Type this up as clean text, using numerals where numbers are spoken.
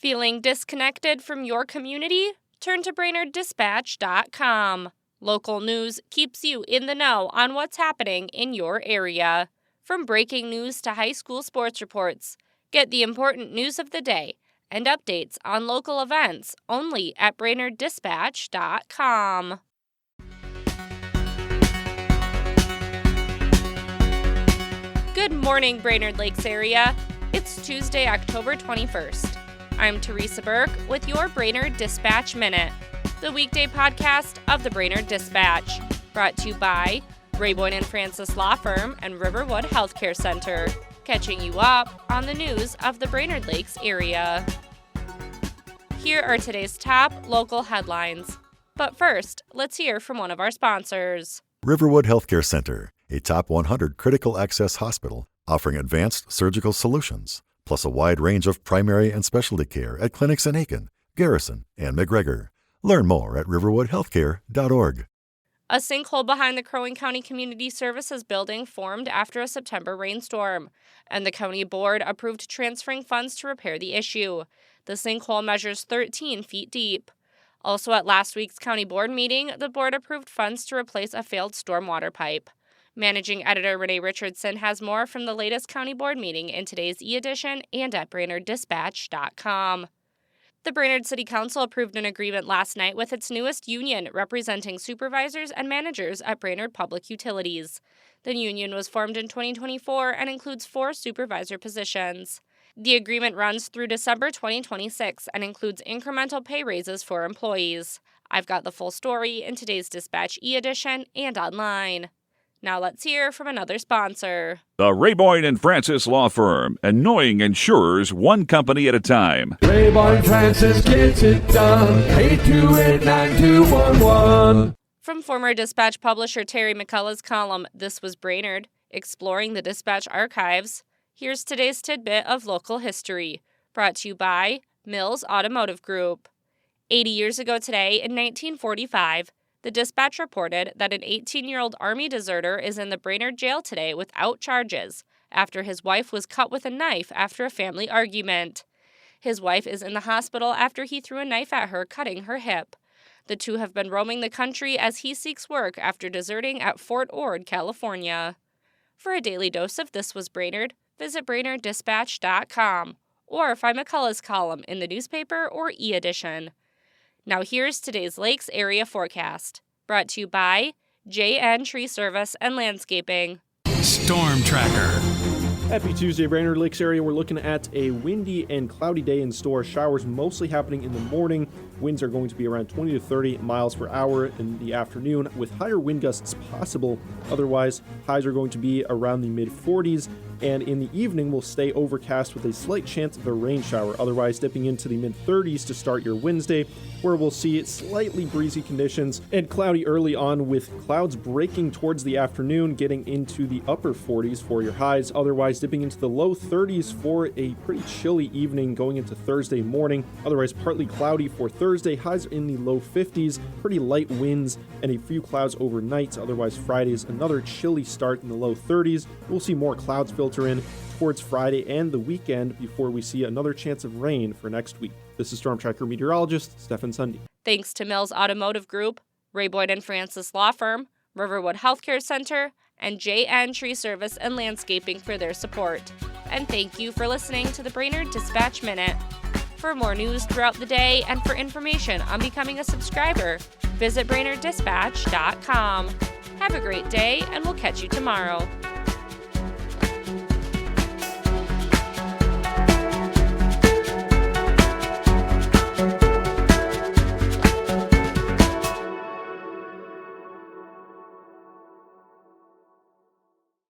Feeling disconnected from your community? Turn to BrainerdDispatch.com. Local news keeps you in the know on what's happening in your area. From breaking news to high school sports reports, get the important news of the day and updates on local events only at BrainerdDispatch.com. Good morning, Brainerd Lakes area. It's Tuesday, October 21st. I'm Teresa Burke with your Brainerd Dispatch Minute, the weekday podcast of the Brainerd Dispatch, brought to you by Boyne & Francis Law Firm and Riverwood Healthcare Center, catching you up on the news of the Brainerd Lakes area. Here are today's top local headlines. But first, let's hear from one of our sponsors. Riverwood Healthcare Center, a top 100 critical access hospital offering advanced surgical solutions, plus a wide range of primary and specialty care at clinics in Aiken, Garrison, and McGregor. Learn more at riverwoodhealthcare.org. A sinkhole behind the Crow Wing County Community Services building formed after a September rainstorm, and the county board approved transferring funds to repair the issue. The sinkhole measures 13 feet deep. Also at last week's county board meeting, the board approved funds to replace a failed stormwater pipe. Managing editor Renee Richardson has more from the latest county board meeting in today's e-edition and at BrainerdDispatch.com. The Brainerd City Council approved an agreement last night with its newest union representing supervisors and managers at Brainerd Public Utilities. The union was formed in 2024 and includes 4 supervisor positions. The agreement runs through December 2026 and includes incremental pay raises for employees. I've got the full story in today's Dispatch e-edition and online. Now let's hear from another sponsor. The Boyne & Francis Law Firm, annoying insurers one company at a time. Boyne & Francis gets it done. 828-9211. From former Dispatch publisher Terry McCullough's column, This Was Brainerd, exploring the Dispatch archives, here's today's tidbit of local history, brought to you by Mills Automotive Group. 80 years ago today, in 1945, the Dispatch reported that an 18-year-old Army deserter is in the Brainerd jail today without charges after his wife was cut with a knife after a family argument. His wife is in the hospital after he threw a knife at her, cutting her hip. The two have been roaming the country as he seeks work after deserting at Fort Ord, California. For a daily dose of This Was Brainerd, visit BrainerdDispatch.com or find McCullough's column in the newspaper or e-edition. Now here's today's Lakes area forecast, brought to you by JN Tree Service and Landscaping. Storm Tracker. Happy Tuesday, Brainerd Lakes area. We're looking at a windy and cloudy day in store. Showers mostly happening in the morning. Winds are going to be around 20 to 30 miles per hour in the afternoon, with higher wind gusts possible. Otherwise, highs are going to be around the mid-40s, and in the evening will stay overcast with a slight chance of a rain shower, otherwise dipping into the mid-30s to start your Wednesday, where we'll see slightly breezy conditions and cloudy early on, with clouds breaking towards the afternoon, getting into the upper 40s for your highs, otherwise dipping into the low 30s for a pretty chilly evening going into Thursday morning. Otherwise partly cloudy for Thursday, highs in the low 50s, pretty light winds and a few clouds overnight. Otherwise Friday's another chilly start in the low 30s. We'll see more clouds filter in towards Friday and the weekend before we see another chance of rain for next week. This is Storm Tracker meteorologist Stefan Sundy. Thanks to Mills Automotive Group, Boyne & Francis Law Firm, Riverwood Healthcare Center, and JN Tree Service and Landscaping for their support. And thank you for listening to the Brainerd Dispatch Minute. For more news throughout the day and for information on becoming a subscriber, visit BrainerdDispatch.com. Have a great day, and we'll catch you tomorrow.